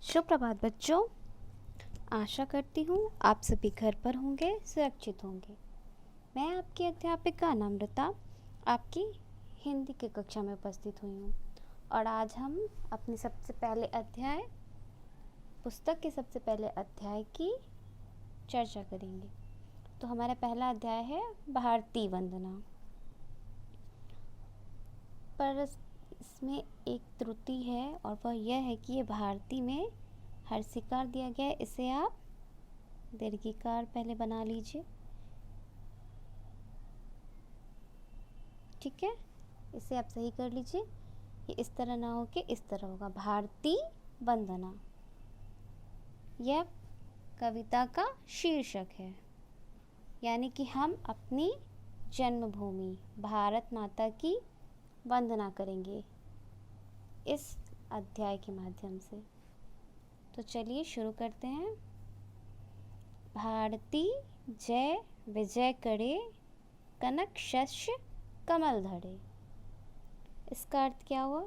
सुप्रभात बच्चों। आशा करती हूँ आप सभी घर पर होंगे, सुरक्षित होंगे। मैं आपकी अध्यापिका नम्रता आपकी हिंदी की कक्षा में उपस्थित हुई हूँ और आज हम अपने पुस्तक के सबसे पहले अध्याय की चर्चा करेंगे। तो हमारा पहला अध्याय है भारतीय वंदना। पर इसमें एक त्रुटि है और वह यह है कि ये भारती में हर्षिकार दिया गया है। इसे आप दीर्घिकार पहले बना लीजिए, ठीक है। इसे आप सही कर लीजिए। ये इस तरह ना हो के इस तरह होगा, भारती वंदना। यह कविता का शीर्षक है, यानी कि हम अपनी जन्मभूमि भारत माता की वंदना करेंगे इस अध्याय के माध्यम से। तो चलिए शुरू करते हैं। भारती जय विजय करे, कनक शस्य कमल धरे। इसका अर्थ क्या हुआ?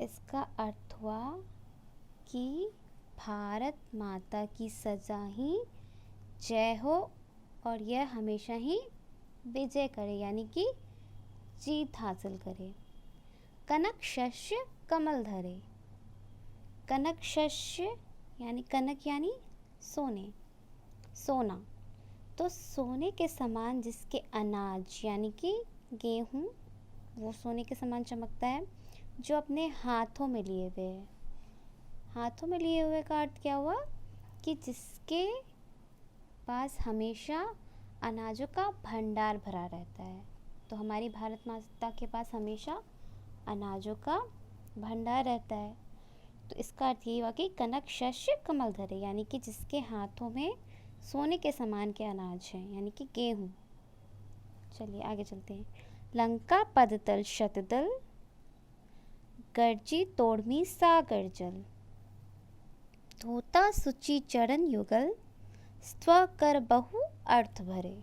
इसका अर्थ हुआ कि भारत माता की सदा ही जय हो और यह हमेशा ही विजय करे, यानी कि जीत हासिल करे। कनक शस्य कमल धरे। कनक शस्य यानी कनक यानी सोने, सोना। तो सोने के समान जिसके अनाज यानी कि गेहूँ वो सोने के समान चमकता है, जो अपने हाथों में लिए हुए है। हाथों में लिए हुए का अर्थ क्या हुआ कि जिसके पास हमेशा अनाजों का भंडार भरा रहता है। तो हमारी भारत माता के पास हमेशा अनाजों का भंडार रहता है। तो इसका अर्थ ये हुआ कि कनक शस्य कमल धरे, यानी कि जिसके हाथों में सोने के समान के अनाज हैं, यानी कि गेहूँ। चलिए आगे चलते हैं। लंका पदतल शतदल, गर्जी तोड़मी सागर जल। धोता सुचि चरण युगल, स्व कर बहु अर्थ भरे।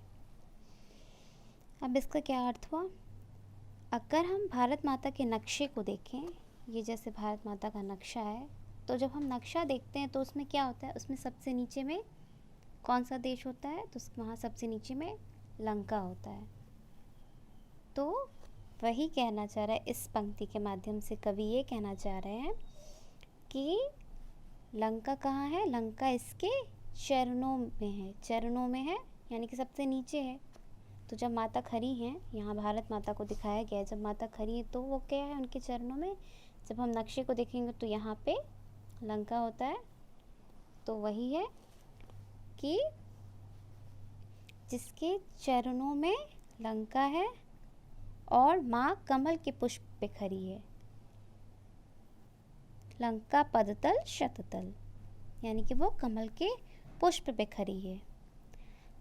अब इसका क्या अर्थ हुआ? अगर हम भारत माता के नक्शे को देखें, ये जैसे भारत माता का नक्शा है, तो जब हम नक्शा देखते हैं तो उसमें क्या होता है? उसमें सबसे नीचे में कौन सा देश होता है? तो वहाँ सबसे नीचे में लंका होता है। तो वही कहना चाह रहा है इस पंक्ति के माध्यम से, कवि ये कहना चाह रहे हैं कि लंका कहाँ है? लंका इसके चरणों में है। चरणों में है यानी कि सबसे नीचे है। तो जब माता खड़ी हैं, यहाँ भारत माता को दिखाया गया है, जब माता खड़ी है तो वो क्या है? उनके चरणों में। जब हम नक्शे को देखेंगे तो यहाँ पे लंका होता है। तो वही है कि जिसके चरणों में लंका है और माँ कमल के पुष्प पे खड़ी है। लंका पदतल शततल, यानी कि वो कमल के पुष्प पे खड़ी है।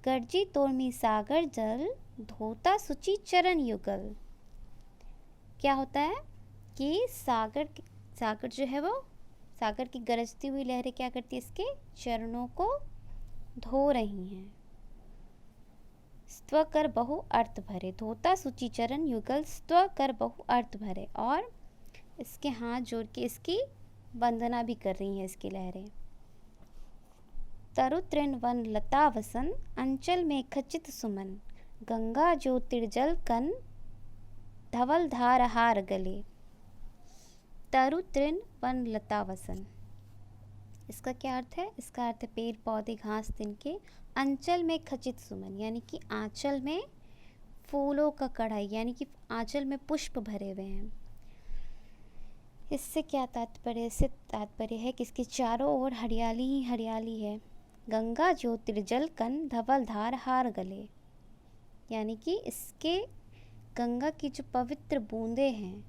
गर्जी तोड़मी सागर जल, धोता सुचि चरण युगल। क्या होता है कि सागर जो है वो सागर की गरजती हुई लहरें क्या करती है? इसके चरणों को धो रही हैं। स्व कर बहु अर्थ भरे। धोता सुचि चरण युगल, स्व कर बहु अर्थ भरे। और इसके हाथ जोड़ के इसकी वंदना भी कर रही हैं इसकी लहरें। तरु तृण वन लता वसन, अंचल में खचित सुमन। गंगा ज्योतिर्जल कन, धवल धार हार गले। तरु तृण वन लता वसन, इसका क्या अर्थ है? इसका अर्थ है पेड़ पौधे घास तिनके, अंचल में खचित सुमन, यानी कि आंचल में फूलों का कढ़ाई, यानी कि आंचल में पुष्प भरे हुए हैं। इससे क्या तात्पर्य? इससे तात्पर्य है कि इसके चारों ओर हरियाली ही हरियाली है। गंगा ज्योतिर्जल कन, धवल धार हार गले, यानी कि इसके गंगा की जो पवित्र बूंदें हैं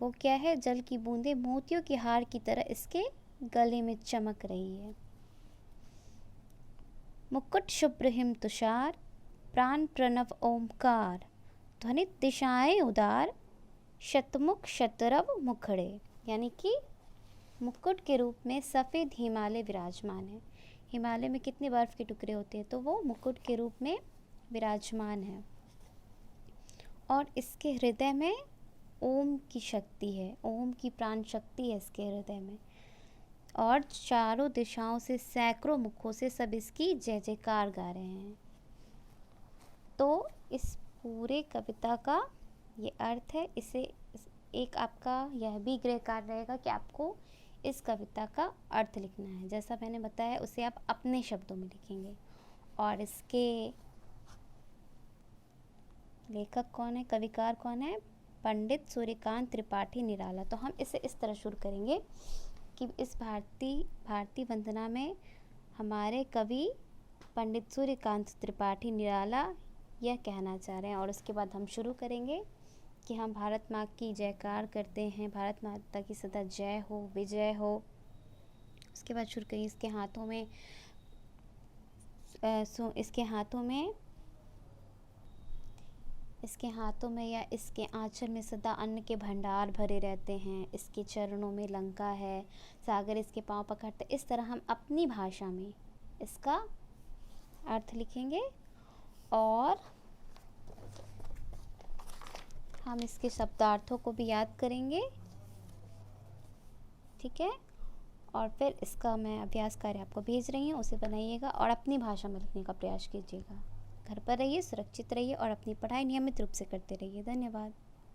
वो क्या है? जल की बूंदें मोतियों के हार की तरह इसके गले में चमक रही है। मुकुट शुभ्र हिम तुषार, प्राण प्रणव ओमकार। ध्वनित दिशाएं उदार, शतमुख शतरव मुखड़े, यानी कि मुकुट के रूप में सफ़ेद हिमालय विराजमान है। हिमालय में कितने बर्फ़ के टुकड़े होते हैं? तो वो मुकुट के रूप में विराजमान है। और इसके हृदय में ओम की शक्ति है, ओम की प्राण शक्ति है इसके हृदय में। और चारों दिशाओं से सैकड़ों मुखों से सब इसकी जय जयकार गा रहे हैं। तो इस पूरे कविता का ये अर्थ है। एक आपका यह भी गृह कार्य रहेगा कि आपको इस कविता का अर्थ लिखना है। जैसा मैंने बताया उसे आप अपने शब्दों में लिखेंगे। और इसके लेखक कौन है, कविकार कौन है? पंडित सूर्यकांत त्रिपाठी निराला। तो हम इसे इस तरह शुरू करेंगे कि इस भारती वंदना में हमारे कवि पंडित सूर्यकांत त्रिपाठी निराला यह कहना चाह रहे हैं। और उसके बाद हम शुरू करेंगे कि हम भारत माँ की जयकार करते हैं, भारत माता की सदा जय हो, विजय हो। उसके बाद शुरू करेंगे इसके हाथों में या इसके आंचल में सदा अन्न के भंडार भरे रहते हैं। इसके चरणों में लंका है, सागर इसके पांव पकड़ते। इस तरह हम अपनी भाषा में इसका अर्थ लिखेंगे और हम इसके शब्दार्थों को भी याद करेंगे, ठीक है। और फिर इसका मैं अभ्यास कार्य आपको भेज रही हूँ, उसे बनाइएगा और अपनी भाषा में लिखने का प्रयास कीजिएगा। घर पर रहिए, सुरक्षित रहिए और अपनी पढ़ाई नियमित रूप से करते रहिए। धन्यवाद।